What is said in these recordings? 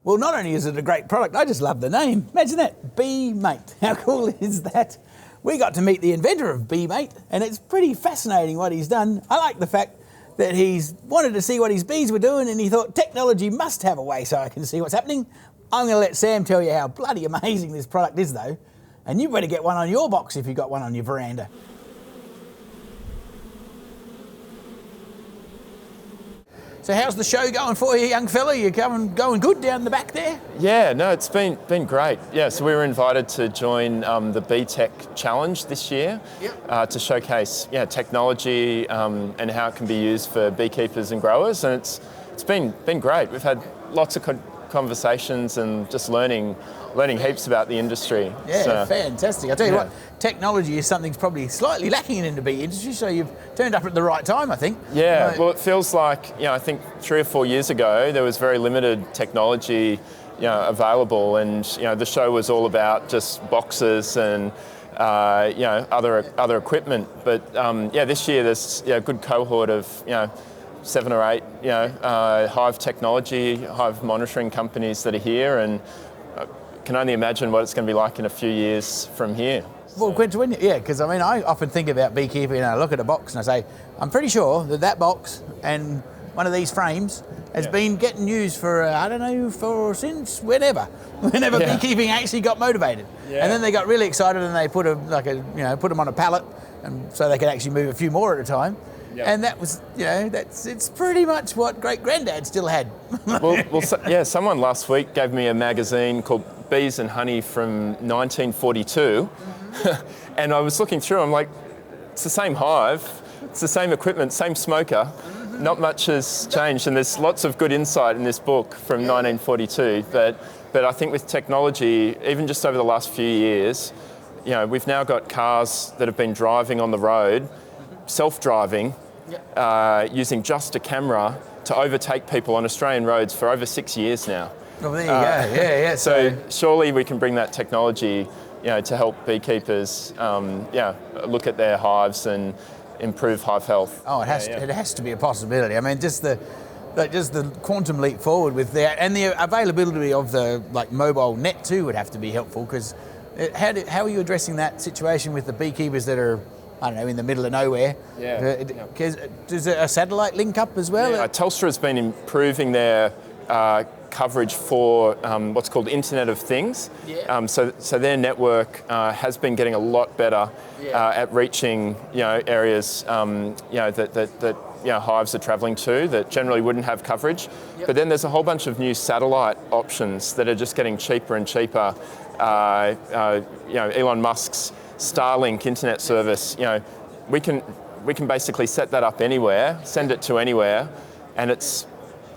Well, not only is it a great product, I just love the name. Imagine that, Bee Mate. How cool is that? We got to meet the inventor of Bee Mate, and it's pretty fascinating what he's done. I like the fact that he's wanted to see what his bees were doing, and he thought technology must have a way so I can see what's happening. I'm going to let Sam tell you how bloody amazing this product is, though. And you better get one on your box if you've got one on your veranda. So how's the show going for you, young fella? You going good down the back there? Yeah, no, it's been great. Yeah, so we were invited to join the Bee Tech Challenge this year to showcase technology and how it can be used for beekeepers and growers, and it's been great. We've had lots of conversations and just learning heaps about the industry. Yeah, so, fantastic. I'll tell you what, technology is something probably slightly lacking in the bee industry, so you've turned up at the right time, I think. Yeah, well, it feels like, I think 3 or 4 years ago, there was very limited technology, available, and, the show was all about just boxes and, other equipment. But, this year there's a good cohort of, 7 or 8, Hive technology, Hive monitoring companies that are here, and can only imagine what it's going to be like in a few years from here. Well, because I often think about beekeeping and I look at a box and I say, I'm pretty sure that box and one of these frames has been getting used for, since whenever beekeeping actually got motivated. Yeah. And then they got really excited and they put them on a pallet, and so they could actually move a few more at a time. Yep. And that was, it's pretty much what great granddad still had. Someone last week gave me a magazine called Bees and Honey from 1942, and I was looking through, I'm like, it's the same hive, it's the same equipment, same smoker, not much has changed, and there's lots of good insight in this book from 1942, but I think with technology, even just over the last few years, we've now got cars that have been driving on the road, self-driving, using just a camera to overtake people on Australian roads for over 6 years now. Well, there you go. Yeah. So surely we can bring that technology, to help beekeepers, look at their hives and improve hive health. Oh, it has to be a possibility. I mean, just the quantum leap forward with that, and the availability of the mobile net too would have to be helpful. Because how are you addressing that situation with the beekeepers that are, I don't know, in the middle of nowhere? Does a satellite link up as well? Yeah, Telstra has been improving their coverage for what's called Internet of Things. So their network has been getting a lot better at reaching areas that hives are travelling to that generally wouldn't have coverage. But then there's a whole bunch of new satellite options that are just getting cheaper and cheaper. Elon Musk's Starlink internet service. We can basically set that up anywhere, send it to anywhere, and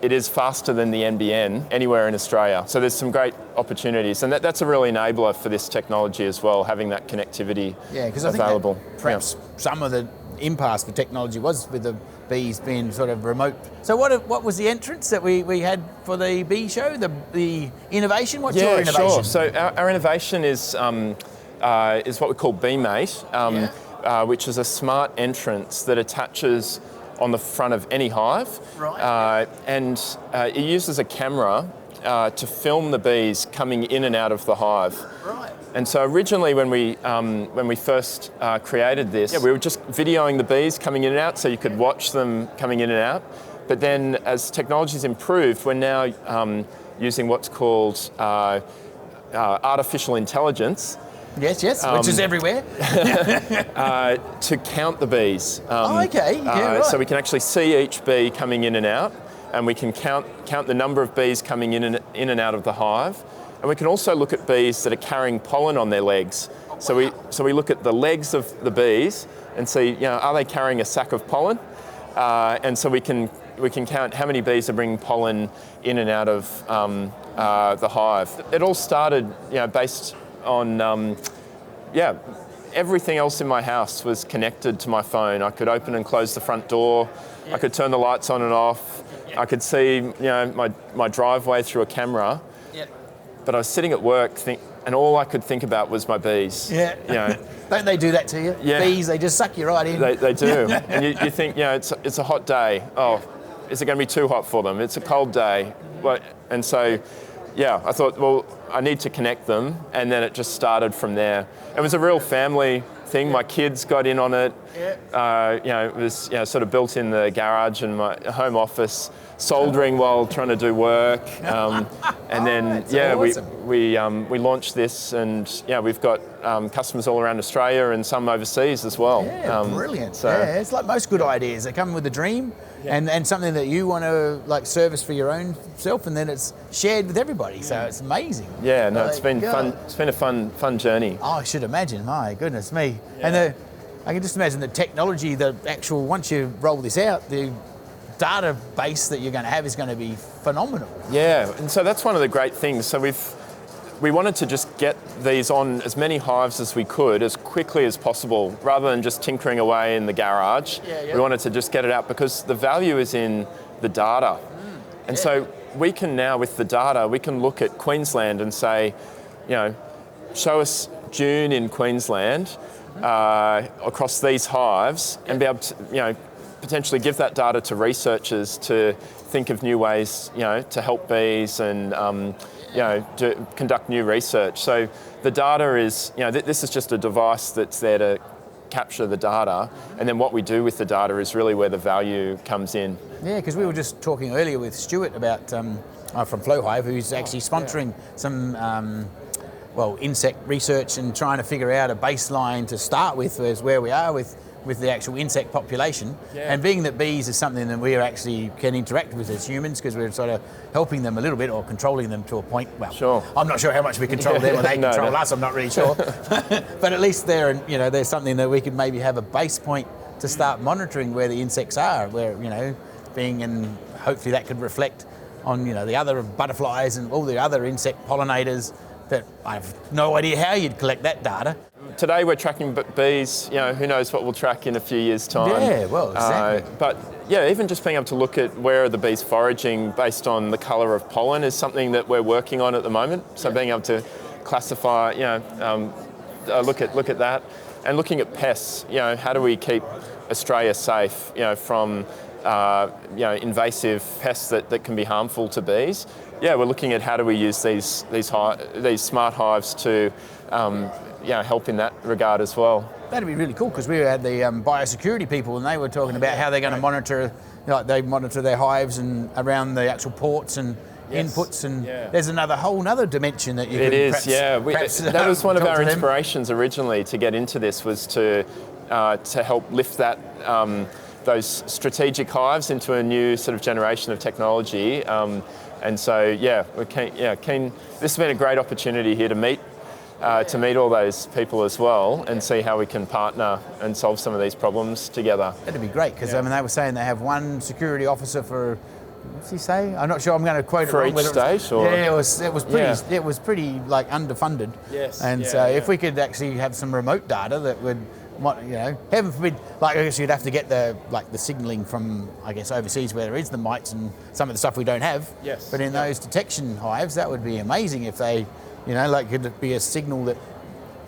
it is faster than the NBN anywhere in Australia. So there's some great opportunities, and that's a real enabler for this technology as well, having that connectivity available. I think that perhaps some of the impasse for technology was with the bees being sort of remote. So what was the entrance that we had for the bee show? The innovation? What's your innovation? Sure. So our innovation is what we call Bee Mate, which is a smart entrance that attaches on the front of any hive, and it uses a camera to film the bees coming in and out of the hive. Right. And so originally when we first created this, we were just videoing the bees coming in and out, so you could watch them coming in and out. But then as technology's improved, we're now using what's called artificial intelligence. Yes, which is everywhere. To count the bees. Right. So we can actually see each bee coming in and out, and we can count the number of bees coming in and out of the hive. And we can also look at bees that are carrying pollen on their legs. So we look at the legs of the bees and see, are they carrying a sack of pollen? And so we can count how many bees are bringing pollen in and out of the hive. It all started, based on, everything else in my house was connected to my phone. I could open and close the front door. Yeah. I could turn the lights on and off. Yeah. I could see, my driveway through a camera. Yeah. But I was sitting at work and all I could think about was my bees. Yeah. Don't they do that to you? Yeah. Bees, they just suck you right in. They do. And you think, it's a hot day. Oh, is it going to be too hot for them? It's a cold day. And so, yeah, I thought, well, I need to connect them, and then it just started from there. It was a real family thing. My kids got in on it. It was sort of built in the garage and my home office, soldering while trying to do work. And then awesome. we launched this, and we've got customers all around Australia and some overseas as well. Yeah, brilliant. So it's like most good ideas. They come with a dream and something that you want to like service for your own self, and then it's shared with everybody. So it's amazing. Yeah, no, it's been fun. It's been a fun journey. Oh, I should imagine. My goodness me. Yeah. And I can just imagine the technology, the actual, once you roll this out, the database that you're going to have is going to be phenomenal. Yeah, and so that's one of the great things. So we wanted to just get these on as many hives as we could as quickly as possible, rather than just tinkering away in the garage. We wanted to just get it out because the value is in the data. And so we can now, with the data, we can look at Queensland and say, show us June in Queensland across these hives, and be able to, potentially give that data to researchers to think of new ways, to help bees and, to conduct new research. So the data is, this is just a device that's there to capture the data, and then what we do with the data is really where the value comes in. Yeah, because we were just talking earlier with Stuart about from Flow Hive, who's actually sponsoring some insect research and trying to figure out a baseline to start with, as where we are with the actual insect population. And being that bees is something that we actually can interact with as humans, because we're sort of helping them a little bit or controlling them to a point. Well, sure. I'm not sure how much we control them or they control us, I'm not really sure. But at least there's something that we could maybe have a base point to start monitoring where the insects are, where, and hopefully that could reflect on, the other butterflies and all the other insect pollinators that I have no idea how you'd collect that data. Today we're tracking bees, who knows what we'll track in a few years' time. Yeah, well, exactly. But even just being able to look at where are the bees foraging based on the colour of pollen is something that we're working on at the moment. So being able to classify, look at that, and looking at pests. How do we keep Australia safe, from invasive pests that can be harmful to bees? Yeah, we're looking at how do we use these smart hives to help in that regard as well. That'd be really cool, because we had the Biosecurity people, and they were talking about how they're going to monitor, they monitor their hives and around the actual ports and inputs, and there's whole another dimension that you could that was one of our inspirations originally to get into this, was to help lift that those strategic hives into a new sort of generation of technology. And so, we're keen. This has been a great opportunity here to meet all those people as well, and see how we can partner and solve some of these problems together. That'd be great, because they were saying they have one security officer for, what's he say? I'm not sure. I'm going to quote for it wrong. each state, or it was pretty like underfunded. Yes. And if we could actually have some remote data that would, heaven forbid, I guess you'd have to get the signalling from, I guess, overseas where there is the mites and some of the stuff we don't have. Yes. But in those detection hives, that would be amazing if they, could it be a signal that.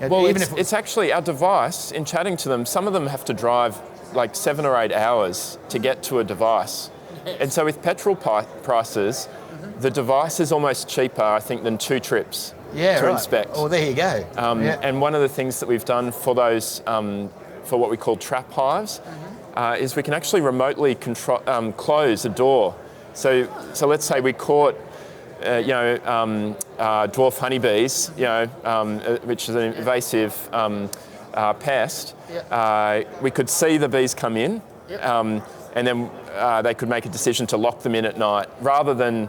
Well, it's actually our device. In chatting to them, some of them have to drive like 7 or 8 hours to get to a device, and so with petrol prices, the device is almost cheaper, I think, than 2 trips. To inspect. Oh, there you go. And one of the things that we've done for those, for what we call trap hives, is we can actually remotely close a door. So let's say we caught, dwarf honeybees, which is an invasive pest. We could see the bees come in, and then they could make a decision to lock them in at night, rather than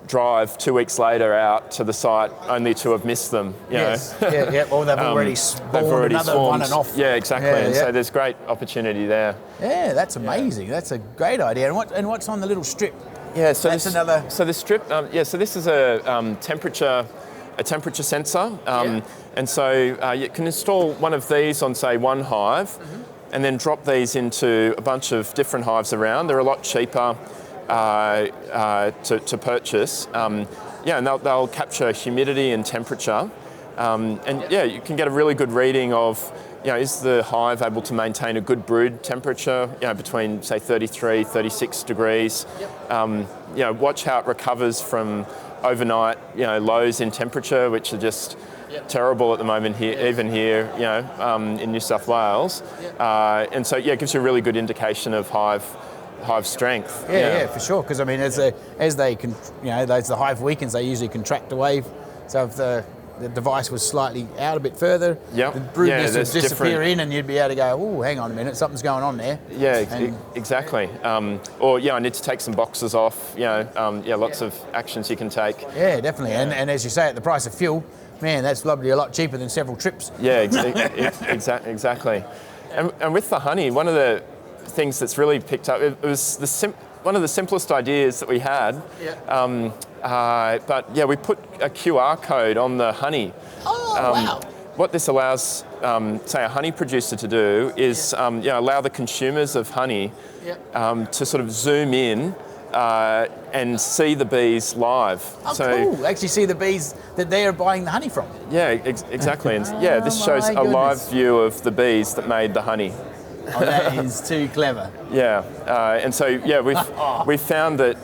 drive 2 weeks later out to the site only to have missed them. Yes. Or they've already spawned another one and off. Yeah, exactly. And so there's great opportunity there. Yeah, that's amazing. That's a great idea. And what's on the little strip? Yeah, so So the strip. So this is a temperature sensor. And so you can install one of these on, say, one hive, and then drop these into a bunch of different hives around. They're a lot cheaper to purchase. And they'll capture humidity and temperature. You can get a really good reading of, is the hive able to maintain a good brood temperature, between, say, 33, 36 degrees. Watch how it recovers from overnight, lows in temperature, which are just terrible at the moment here, even here, in New South Wales. And so, it gives you a really good indication of hive strength. Yeah, for sure. Because I mean, as the hive weakens, they usually contract away. So if the device was slightly out a bit further, the brood nest would disappear in, and you'd be able to go, oh, hang on a minute, something's going on there. Exactly. Or I need to take some boxes off. Lots of actions you can take. Yeah, definitely. And as you say, at the price of fuel, man, that's probably a lot cheaper than several trips. Yeah, exactly. And with the honey, one of the things that's really picked up, it was one of the simplest ideas that we had. But we put a QR code on the honey. Oh, wow. What this allows, say, a honey producer to do is allow the consumers of honey to sort of zoom in and see the bees live. Oh, cool. Actually see the bees that they are buying the honey from. Yeah, exactly. And this shows a live view of the bees that made the honey. Oh, that is too clever. Yeah, and so we've found that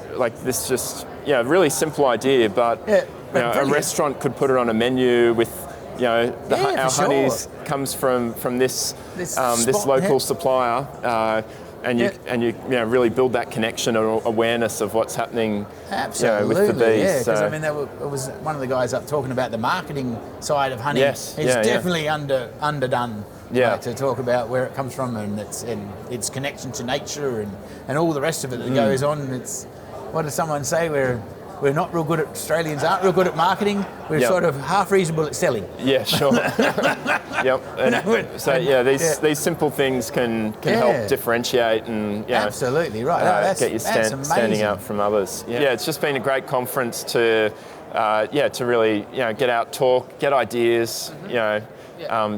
this just really simple idea, but a restaurant could put it on a menu with our honeys comes from this local supplier, and you really build that connection or awareness of what's happening. Absolutely, with the bees. Yeah, because I mean, it was one of the guys up talking about the marketing side of honey. Yes, it's definitely underdone. To talk about where it comes from and its connection to nature and all the rest of it that goes on. It's, what does someone say? We're not real good at, Australians aren't real good at marketing. We're sort of half reasonable at selling. Yeah, sure. These simple things can help differentiate and absolutely right. Get you standing out from others. Yeah, it's just been a great conference to really get out, talk, get ideas.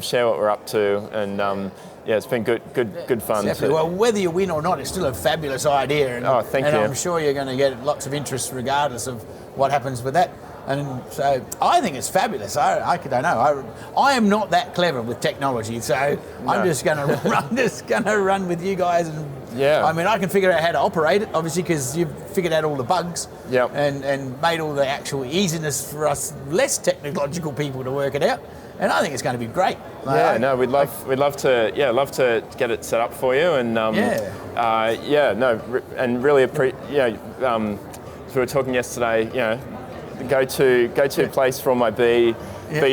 Share what we're up to, and it's been good fun. Definitely. Well, whether you win or not, it's still a fabulous idea, and, thank you. I'm sure you're going to get lots of interest regardless of what happens with that. And so I think it's fabulous. I don't know. I am not that clever with technology, so I'm just going to run with you guys. And I mean, I can figure out how to operate it, obviously, because you've figured out all the bugs and made all the actual easiness for us less technological people to work it out. And I think it's going to be great. We'd love to get it set up for you, and and really appreciate. So we were talking yesterday. Go to place for all my bee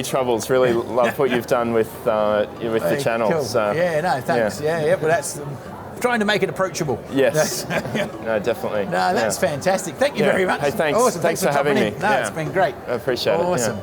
troubles. Really love what you've done with the channel. Cool. So, thanks. But that's trying to make it approachable. Yes. No, definitely. No, that's fantastic. Thank you very much. Hey, thanks. Awesome. Thanks for having me. It's been great. I appreciate it. Awesome.